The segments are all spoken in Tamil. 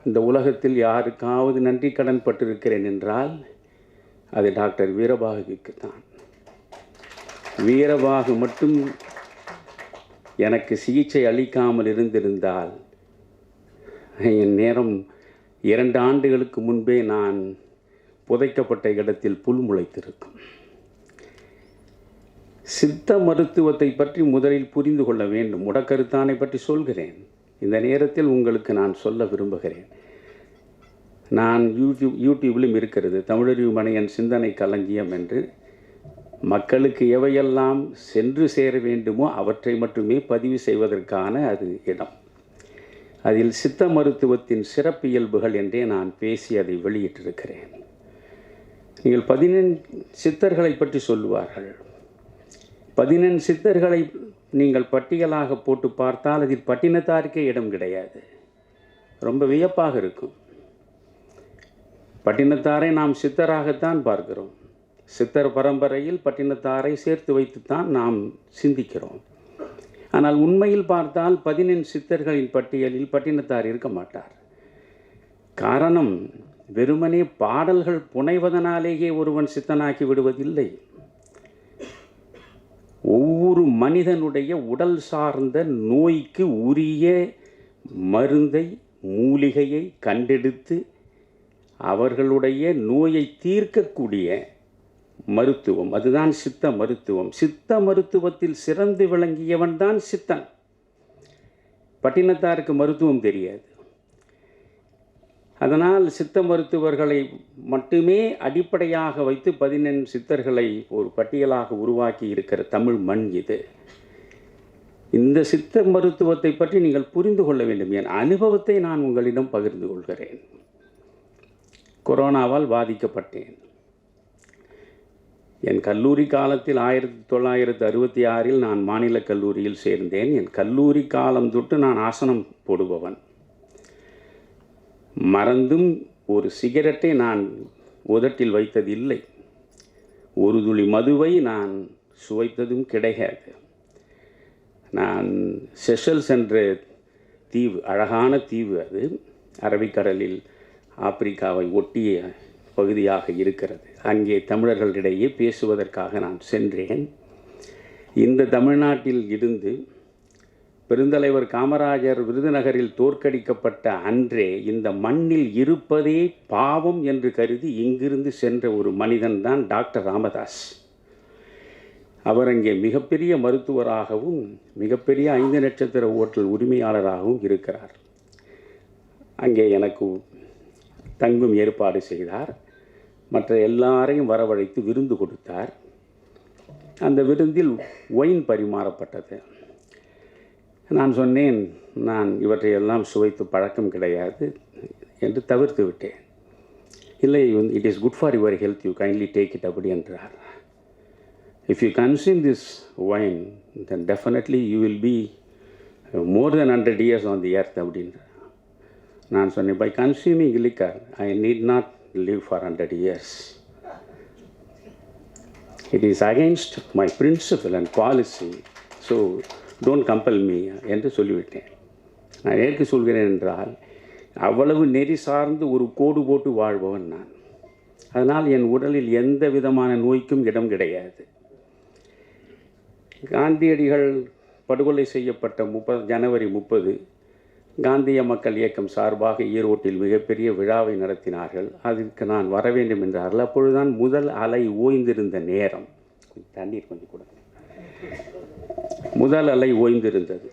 இந்த உலகத்தில் யாருக்காவது நன்றி கடன் பட்டிருக்கிறேன் என்றால் அது டாக்டர் வீரபாகுக்கு தான். வீரபாகு மட்டும் எனக்கு சிகிச்சை அளிக்காமல் இருந்திருந்தால் என் நேரம் 2 ஆண்டுகளுக்கு முன்பே நான் புதைக்கப்பட்ட இடத்தில் புல் முளைத்திருக்கும். சித்த மருத்துவத்தை பற்றி முதலில் புரிந்து கொள்ள வேண்டும். முடக்கருத்தானை பற்றி சொல்கிறேன். இந்த நேரத்தில் உங்களுக்கு நான் சொல்ல விரும்புகிறேன். நான் யூடியூப்லையும் இருக்கிறது, தமிழறிவு மணியன் சிந்தனை களஞ்சியம் என்று. மக்களுக்கு எவையெல்லாம் சென்று சேர வேண்டுமோ அவற்றை மட்டுமே பதிவு செய்வதற்கான அது இடம். அதில் சித்த மருத்துவத்தின் சிறப்பியல்புகள் என்றே நான் பேசி அதை வெளியிட்டிருக்கிறேன். நீங்கள் 14 சித்தர்களை பற்றி சொல்லுவார்கள். 14 சித்தர்களை நீங்கள் பட்டியலாக போட்டு பார்த்தால் அதில் பட்டினத்தாருக்கே இடம் கிடையாது. ரொம்ப வியப்பாக இருக்கும். பட்டினத்தாரை நாம் சித்தராகத்தான் பார்க்கிறோம். சித்தர் பரம்பரையில் பட்டினத்தாரை சேர்த்து வைத்துத்தான் நாம் சிந்திக்கிறோம். ஆனால் உண்மையில் பார்த்தால் 14 சித்தர்களின் பட்டியலில் பட்டினத்தார் இருக்க மாட்டார். காரணம், வெறுமனே பாடல்கள் புனைவதனாலேயே ஒருவன் சித்தனாக்கி விடுவதில்லை. ஒவ்வொரு மனிதனுடைய உடல் சார்ந்த நோய்க்கு உரிய மருந்தை, மூலிகையை கண்டெடுத்து அவர்களுடைய நோயை தீர்க்கக்கூடிய மருத்துவம், அதுதான் சித்த மருத்துவம். சித்த மருத்துவத்தில் சிறந்து விளங்கியவன் தான் சித்தன். பட்டினத்தாருக்கு மருத்துவம் தெரியாது. அதனால் சித்த மருத்துவர்களை மட்டுமே அடிப்படையாக வைத்து 14 சித்தர்களை ஒரு பட்டியலாக உருவாக்கி இருக்கிற தமிழ் மண் இது. இந்த சித்த மருத்துவத்தை பற்றி நீங்கள் புரிந்து கொள்ள வேண்டும். என் அனுபவத்தை நான் உங்களிடம் பகிர்ந்து கொள்கிறேன். கொரோனாவால் பாதிக்கப்பட்டேன். என் கல்லூரி காலத்தில் 1966 நான் மாநில கல்லூரியில் சேர்ந்தேன். என் கல்லூரி காலம் தொட்டு நான் ஆசனம் போடுபவன். மறந்தும் ஒரு சிகரெட்டை நான் உதட்டில் வைத்ததில்லை. ஒரு துளி மதுவை நான் சுவைத்ததும் கிடையாது. நான் செஷல்ஸ் என்ற தீவு, அழகான தீவு, அது அரபிக்கடலில் ஆப்பிரிக்காவை ஒட்டிய பகுதியாக இருக்கிறது. அங்கே தமிழர்களிடையே பேசுவதற்காக நான் சென்றேன். இந்த தமிழ்நாட்டில் இருந்து பெருந்தலைவர் காமராஜர் விருதுநகரில் தோற்கடிக்கப்பட்ட அன்றே இந்த மண்ணில் இருப்பதே பாவம் என்று கருதி இங்கிருந்து சென்ற ஒரு மனிதன்தான் டாக்டர் ராமதாஸ். அவர் அங்கே மிகப்பெரிய மருத்துவராகவும் மிகப்பெரிய 5 நட்சத்திர ஓட்டல் உரிமையாளராகவும் இருக்கிறார். அங்கே எனக்கு தங்கும் ஏற்பாடு செய்தார். மற்ற எல்லாரையும் வரவழைத்து விருந்து கொடுத்தார். அந்த விருந்தில் ஒயின் பரிமாறப்பட்டது. நான் சொன்னேன், நான் இவற்றையெல்லாம் சுவைத்து பழக்கம் கிடையாது என்று தவிர்த்து விட்டேன். இல்லை, it is good for your health, you kindly take it அப்படி என்றார். If you consume this wine then definitely you will be more then 100 years on the earth அப்படின்ற. நான் சொன்னேன், by consuming liquor I need not live for 100 years. It is against my principal and policy, so don't compel me என்று சொல்லிவிட்டேன். நான் ஏற்கு சொல்கிறேன் என்றால், அவ்வளவு நெறி சார்ந்து ஒரு கோடு போட்டு வாழ்பவன் நான். அதனால் என் உடலில் எந்த விதமான நோய்க்கும் இடம் கிடையாது. காந்தியடிகள் படுகொலை செய்யப்பட்ட ஜனவரி 30 காந்திய மக்கள் இயக்கம் சார்பாக ஈரோட்டில் மிகப்பெரிய விழாவை நடத்தினார்கள். அதற்கு நான் வர வேண்டும் என்றார்கள். அப்பொழுதுதான் முதல் அலை ஓய்ந்திருந்த நேரம். தண்ணீர் கொஞ்சம் கொடுங்க. முதல் அலை ஓய்ந்திருந்தது.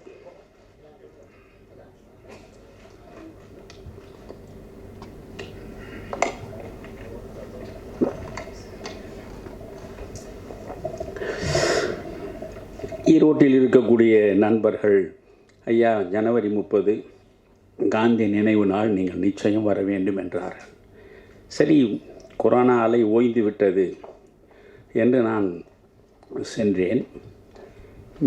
ஈரோட்டில் இருக்கக்கூடிய நண்பர்கள், ஐயா ஜனவரி 30 காந்தி நினைவு நாள், நீங்கள் நிச்சயம் வர வேண்டும் என்றார்கள். சரி, கொரோனா அலை ஓய்ந்து விட்டது என்று நான் சென்றேன்.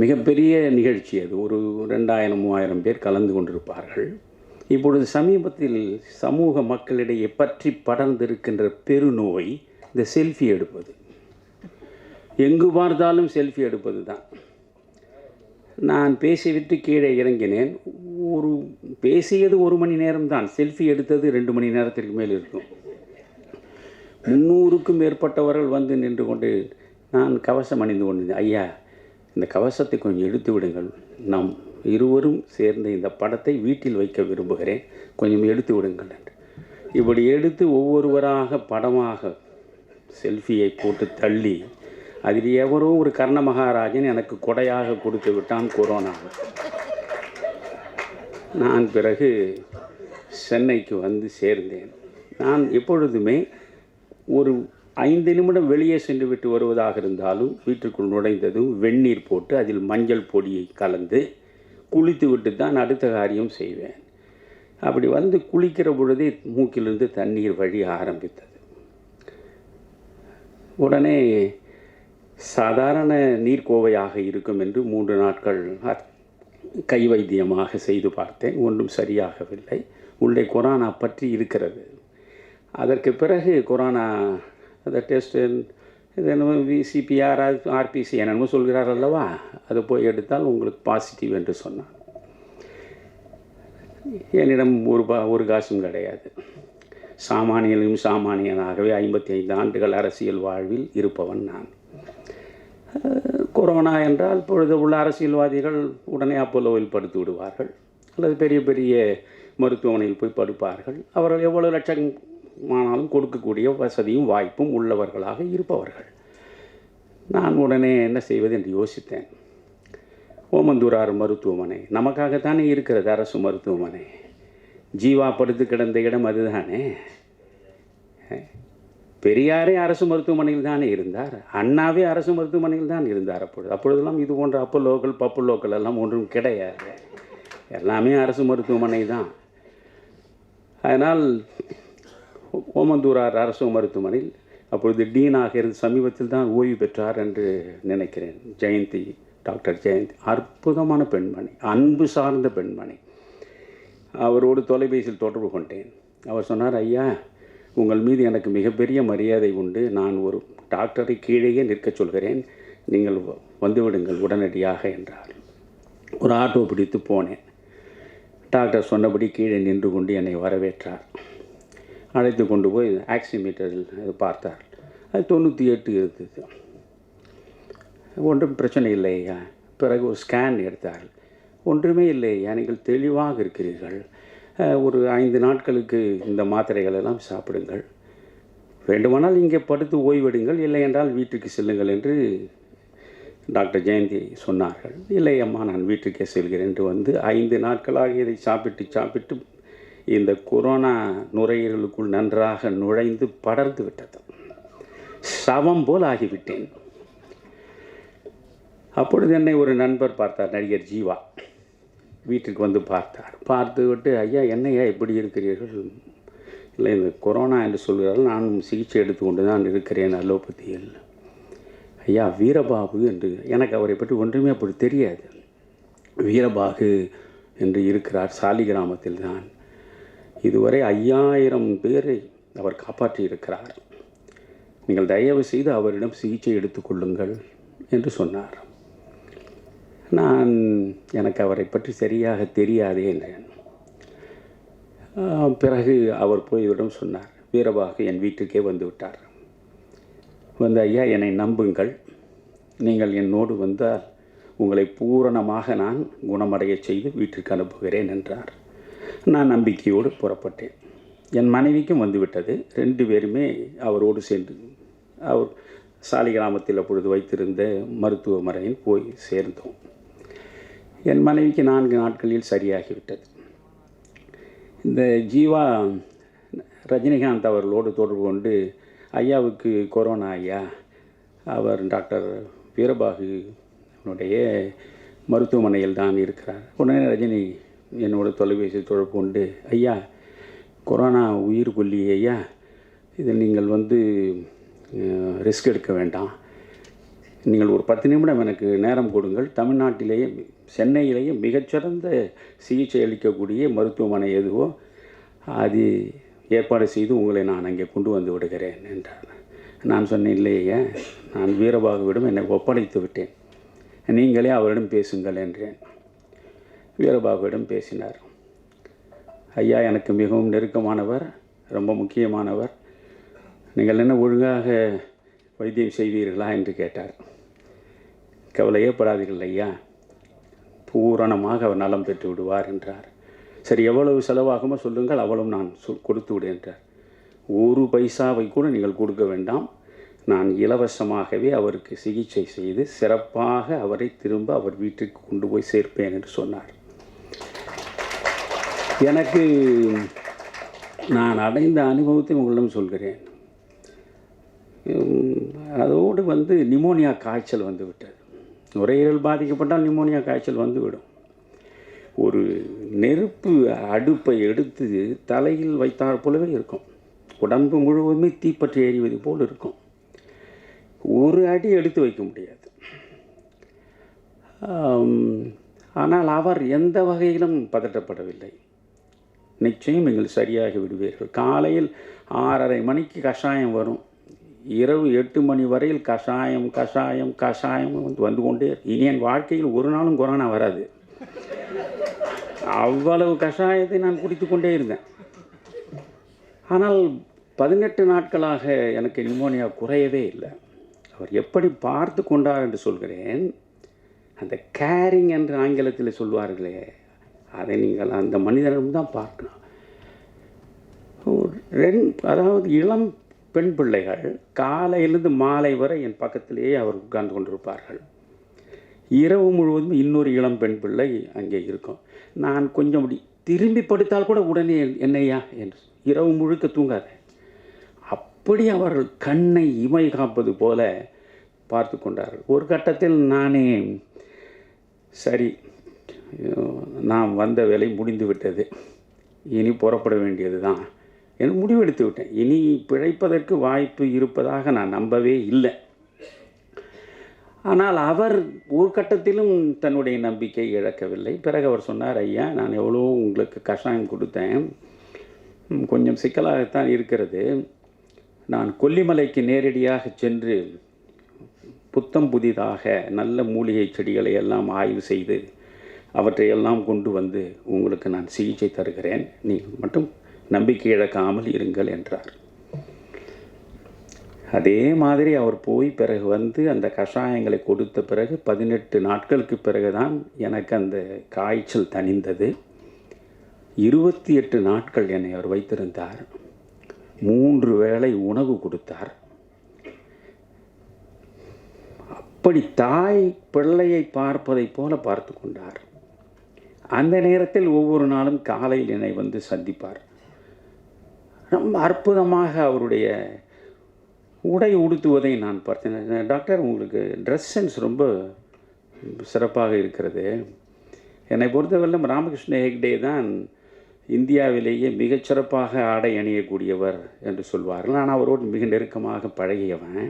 மிகப்பெரிய நிகழ்ச்சி அது. ஒரு 2000-3000 பேர் கலந்து கொண்டிருப்பார்கள். இப்பொழுது சமீபத்தில் சமூக மக்களிடையே பற்றி படர்ந்திருக்கின்ற பெருநோய் இந்த செல்ஃபி எடுப்பது. எங்கு பார்த்தாலும் செல்ஃபி எடுப்பது தான். நான் பேசிவிட்டு கீழே இறங்கினேன். ஒரு பேசியது 1 மணி நேரம்தான், செல்ஃபி எடுத்தது 2 மணி நேரத்திற்கு மேல் இருக்கும். 300க்கும் மேற்பட்டவர்கள் வந்து நின்று கொண்டு நான் கவசம் அணிந்து கொண்டிருந்தேன். ஐயா, இந்த கவசத்தை கொஞ்சம் எடுத்து விடுங்கள், நாம் இருவரும் சேர்ந்து இந்த படத்தை வீட்டில் வைக்க விரும்புகிறேன், கொஞ்சம் எடுத்து விடுங்கள் என்று. இப்படி எடுத்து ஒவ்வொருவராக படமாக செல்ஃபியை போட்டு தள்ளி, அதில் எவரோ ஒரு கர்ண மகாராஜன் எனக்கு கொடையாக கொடுத்து விட்டான் கொரோனா. நான் பிறகு சென்னைக்கு வந்து சேர்ந்தேன். நான் எப்பொழுதுமே ஒரு 5 நிமிடம் வெளியே சென்று விட்டு வருவதாக இருந்தாலும் வீட்டுக்குள் நுழைந்ததும் வெந்நீர் போட்டு அதில் மஞ்சள் பொடியை கலந்து குளித்து விட்டு தான் அடுத்த காரியம் செய்வேன். அப்படி வந்து குளிக்கிற பொழுதே மூக்கிலிருந்து தண்ணீர் வழிய ஆரம்பித்தது. உடனே சாதாரண நீர்க்கோவையாக இருக்கும் என்று 3 நாட்கள் கை வைத்தியமாக செய்து பார்த்தேன். ஒன்றும் சரியாகவில்லை. உள்ளே கொரோனா பற்றி இருக்கிறது. அதற்கு பிறகு கொரோனா அந்த டெஸ்ட் இது என்னமோ விசிபிஆர் ஆர்பிசி என்னென்னமோ சொல்கிறார் அல்லவா, அதை போய் எடுத்தால் உங்களுக்கு பாசிட்டிவ் என்று சொன்னான். என்னிடம் ஒரு காசும் கிடையாது. சாமானியனாகவே 55 ஆண்டுகள் அரசியல் வாழ்வில் இருப்பவன் நான். கொரோனா என்றால் இப்பொழுது உள்ள அரசியல்வாதிகள் உடனே அப்போலோவில் படுத்து விடுவார்கள், அல்லது பெரிய பெரிய மருத்துவமனையில் போய் படுப்பார்கள். அவர்கள் எவ்வளவு லட்சமானாலும் கொடுக்கக்கூடிய வசதியும் வாய்ப்பும் உள்ளவர்களாக இருப்பவர்கள். நான் உடனே என்ன செய்வது என்று யோசித்தேன். ஓமந்தூரார் மருத்துவமனை நமக்காகத்தானே இருக்கிறது, அரசு மருத்துவமனை. ஜீவா படுத்து கிடந்த இடம் அதுதானே. பெரியாரே அரசு மருத்துவமனையில் தானே இருந்தார், அண்ணாவே அரசு மருத்துவமனையில் தான் இருந்தார். அப்பொழுதெல்லாம் இது போன்ற அப்போலோக்கள் பப்புலோக்கள் எல்லாம் ஒன்றும் கிடையாது, எல்லாமே அரசு மருத்துவமனை தான். அதனால் ஓமந்தூரார் அரசு மருத்துவமனையில் அப்பொழுது டீனாக இருந்து சமீபத்தில் தான் ஓய்வு பெற்றார் என்று நினைக்கிறேன், ஜெயந்தி, டாக்டர் ஜெயந்தி. அற்புதமான பெண்மணி, அன்பு சார்ந்த பெண்மணி. அவரோடு தொலைபேசியில் தொடர்பு கொண்டேன். அவர் சொன்னார், ஐயா, உங்கள் மீது எனக்கு மிகப்பெரிய மரியாதை உண்டு, நான் ஒரு டாக்டரை கீழேயே நிற்கச் சொல்கிறேன், நீங்கள் வந்துவிடுங்கள் உடனடியாக என்றார். ஒரு ஆட்டோ பிடித்து போனேன். டாக்டர் சொன்னபடி கீழே நின்று கொண்டு என்னை வரவேற்றார். அழைத்து கொண்டு போய் ஆக்சிமீட்டரில் அது பார்த்தார். அது 98 இருந்தது. ஒன்றும் பிரச்சனை இல்லையா. பிறகு ஒரு ஸ்கேன் எடுத்தார். ஒன்றுமே இல்லையா, நீங்கள் தெளிவாக இருக்கிறீர்கள், ஒரு 5 நாட்களுக்கு இந்த மாத்திரைகள் எல்லாம் சாப்பிடுங்கள், வேண்டுமானால் இங்கே படுத்து ஓய்வெடுங்கள், இல்லை என்றால் வீட்டுக்கு செல்லுங்கள் என்று டாக்டர் ஜெயந்தி சொன்னார்கள். இல்லை அம்மா, நான் வீட்டுக்கே செல்கிறேன் என்று வந்து 5 நாட்களாக இதை சாப்பிட்டு இந்த கொரோனா நுரையீரலுக்குள் நன்றாக நுழைந்து படர்ந்து விட்டது. சவம் போல் ஆகிவிட்டேன். அப்பொழுது என்னை ஒரு நண்பர் பார்த்தார், நடிகர் ஜீவா. வீட்டுக்கு வந்து பார்த்து விட்டு, ஐயா, என்னையா இப்படி இருக்கிறீர்கள்? இல்லை, இந்த கொரோனா என்று சொல்கிறார்கள், நானும் சிகிச்சை எடுத்துக்கொண்டு தான் இருக்கிறேன் அலோபதியில். ஐயா, வீரபாகு என்று, எனக்கு அவரை பற்றி ஒன்றுமே அப்படி தெரியாது. வீரபாகு என்று இருக்கிறார், சாலிகிராமத்தில் தான். இதுவரை 5000 பேரை அவர் காப்பாற்றி இருக்கிறார். நீங்கள் தயவு செய்து அவரிடம் சிகிச்சை எடுத்துக்கொள்ளுங்கள் என்று சொன்னார். எனக்கு அவரை பற்றி சரியாக தெரியாதே என்றேன். பிறகு அவர் போய் இவரிடம் சொன்னார், வீரபாகு என் வீட்டுக்கே வந்து விட்டார். வந்து, ஐயா, என்னை நம்புங்கள், நீங்கள் என்னோடு வந்தால் உங்களை பூரணமாக நான் குணமடைய செய்து வீட்டிற்கு அனுப்புகிறேன் என்றார். நான் நம்பிக்கையோடு புறப்பட்டேன். என் மனைவிக்கும் வந்துவிட்டது. 2 பேருமே அவரோடு சென்று அவர் சாலிகிராமத்தில் அப்பொழுது வைத்திருந்த மருத்துவமனையில் போய் சேர்ந்தோம். என் மனைவிக்கு 4 நாட்களில் சரியாகிவிட்டது. இந்த ஜீவா ரஜினிகாந்த் அவர்களோடு தொடர்பு கொண்டு, ஐயாவுக்கு கொரோனா ஐயா, அவர் டாக்டர் வீரபாகு என்னுடைய மருத்துவமனையில் தான் இருக்கிறார். உடனே ரஜினி என்னோட தொலைபேசியில் தொடர்பு கொண்டு, ஐயா, கொரோனா உயிர் கொல்லி ஐயா, இதில் நீங்கள் வந்து ரிஸ்க் எடுக்க வேண்டாம், நீங்கள் ஒரு 10 நிமிடம் எனக்கு நேரம் கொடுங்கள், தமிழ்நாட்டிலேயே சென்னையிலேயே மிகச்சிறந்த சிகிச்சை அளிக்கக்கூடிய மருத்துவமனை எதுவோ அது ஏற்பாடு செய்து உங்களை நான் அங்கே கொண்டு வந்து விடுகிறேன் என்றார். நான் சொன்னேன், இல்லையா, நான் வீரபாகுவிடம் என்னை ஒப்படைத்து விட்டேன், நீங்களே அவரிடம் பேசுங்கள் என்றேன். வீரபாகுவிடம் பேசினார். ஐயா எனக்கு மிகவும் நெருக்கமானவர், ரொம்ப முக்கியமானவர், நீங்கள் என்ன ஒழுங்காக வைத்தியம் செய்வீர்களா என்று கேட்டார். கவலையே படாதீர்கள் ஐயா, பூரணமாக அவர் நலம் பெற்று விடுவார் என்றார். சரி, எவ்வளவு செலவாகுமோ சொல்லுங்கள், அவ்வளவு நான் கொடுத்து விடு என்றார். ஒரு பைசாவை கூட நீங்கள் கொடுக்க வேண்டாம், நான் இலவசமாகவே அவருக்கு சிகிச்சை செய்து சிறப்பாக அவரை திரும்ப அவர் வீட்டிற்கு கொண்டு போய் சேர்ப்பேன் என்று சொன்னார். எனக்கு நான் அடைந்த அனுபவத்தை உங்களிடம் சொல்கிறேன். அதோடு நிமோனியா காய்ச்சல் வந்து விட்டது. நுரையீரல் பாதிக்கப்பட்டால் நிமோனியா காய்ச்சல் வந்துவிடும். ஒரு நெருப்பு அடுப்பை எடுத்து தலையில் வைத்தாற் போலவே இருக்கும். உடம்பு முழுவதுமே தீப்பற்றி எறிவது போல் இருக்கும். ஒரு அடி எடுத்து வைக்க முடியாது. ஆனால் அவர் எந்த வகையிலும் பதட்டப்படவில்லை. நிச்சயம் நீங்கள் சரியாகி விடுவீர்கள். காலையில் 6:30 மணிக்கு கஷாயம் வரும், இரவு 8 மணி வரையில் கஷாயம் கஷாயம் கஷாயம் வந்து கொண்டே. இனி என் வாழ்க்கையில் ஒரு நாளும் கொரோனா வராது. அவ்வளவு கஷாயத்தை நான் குடித்து கொண்டே இருந்தேன். ஆனால் 18 நாட்களாக எனக்கு நிமோனியா குறையவே இல்லை. அவர் எப்படி பார்த்து கொண்டார் என்று சொல்கிறேன். அந்த கேரிங் என்று ஆங்கிலத்தில் சொல்வார்களே, அதை நீங்கள் அந்த மனிதனிடம் தான் பார்க்கணும். அதாவது இளம் பெண் பிள்ளைகள் காலையிலிருந்து மாலை வரை என் பக்கத்திலேயே அவர் உட்கார்ந்து கொண்டிருப்பார்கள். இரவு முழுவதும் இன்னொரு இளம் பெண் பிள்ளை அங்கே இருக்கும். நான் கொஞ்சம் திரும்பி படுத்தால் கூட உடனே என்னையா என்று, இரவு முழுக்க தூங்காத, அப்படி அவர்கள் கண்ணை இமை காப்பது போல பார்த்து கொண்டார்கள். ஒரு கட்டத்தில் நானே, சரி நாம் வந்த வேலை முடிந்து விட்டது, இனி புறப்பட வேண்டியது தான் என்று முடிவெடுத்து விட்டேன். இனி பிழைப்பதற்கு வாய்ப்பு இருப்பதாக நான் நம்பவே இல்லை. ஆனால் அவர் ஒரு கட்டத்திலும் தன்னுடைய நம்பிக்கை இழக்கவில்லை. பிறகு அவர் சொன்னார், ஐயா நான் எவ்வளோ உங்களுக்கு கஷாயம் கொடுத்தேன், கொஞ்சம் சிக்கலாகத்தான் இருக்கிறது. நான் கொல்லிமலைக்கு நேரடியாக சென்று புத்தம் புதிதாக நல்ல மூலிகை செடிகளை எல்லாம் ஆய்வு செய்து அவற்றையெல்லாம் கொண்டு வந்து உங்களுக்கு நான் சிகிச்சை தருகிறேன், நீங்கள் மட்டும் நம்பிக்கை இழக்காமல் இருங்கள் என்றார். அதே மாதிரி அவர் போய் பிறகு அந்த கஷாயங்களை கொடுத்த பிறகு 18 நாட்களுக்கு பிறகுதான் எனக்கு அந்த காய்ச்சல் தணிந்தது. 28 நாட்கள் என்னை அவர் வைத்திருந்தார். 3 வேளை உணவு கொடுத்தார். அப்படி தாய் பிள்ளையை பார்ப்பதை போல பார்த்து கொண்டார். அந்த நேரத்தில் ஒவ்வொரு நாளும் காலையில் என்னை சந்திப்பார். ரொம்ப அற்புதமாக அவருடைய உடை உடுத்துவதை நான் பார்த்தேன். டாக்டர் உங்களுக்கு ட்ரெஸ் சென்ஸ் ரொம்ப சிறப்பாக இருக்கிறது. என்னை பொறுத்தவரையிலும் ராமகிருஷ்ண ஹெக்டே தான் இந்தியாவிலேயே மிகச்சிறப்பாக ஆடை அணியக்கூடியவர் என்று சொல்வார்கள். நான் அவரோடு மிக நெருக்கமாக பழகியவன்.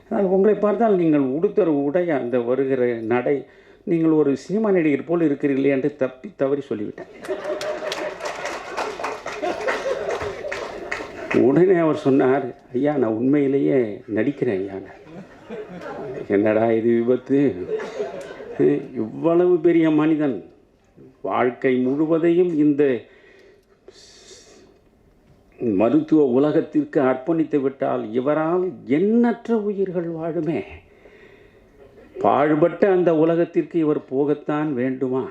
ஆனால் உங்களை பார்த்தால் நீங்கள் உடுத்துற உடை, அந்த வருகிற நடை, நீங்கள் ஒரு சினிமா நடிகர் போல் இருக்கிறீர்களே என்று தவறி சொல்லிவிட்டேன். உடனே அவர் சொன்னார், ஐயா நான் உண்மையிலேயே நடிக்கிறேன் ஐயா. என்னடா இது விபத்து, இவ்வளவு பெரிய மனிதன் வாழ்க்கை முழுவதையும் இந்த மருத்துவ உலகத்திற்கு அர்ப்பணித்து விட்டால் இவரால் எண்ணற்ற உயிர்கள் வாழுமே, பாழ்பட்ட அந்த உலகத்திற்கு இவர் போகத்தான் வேண்டுமா?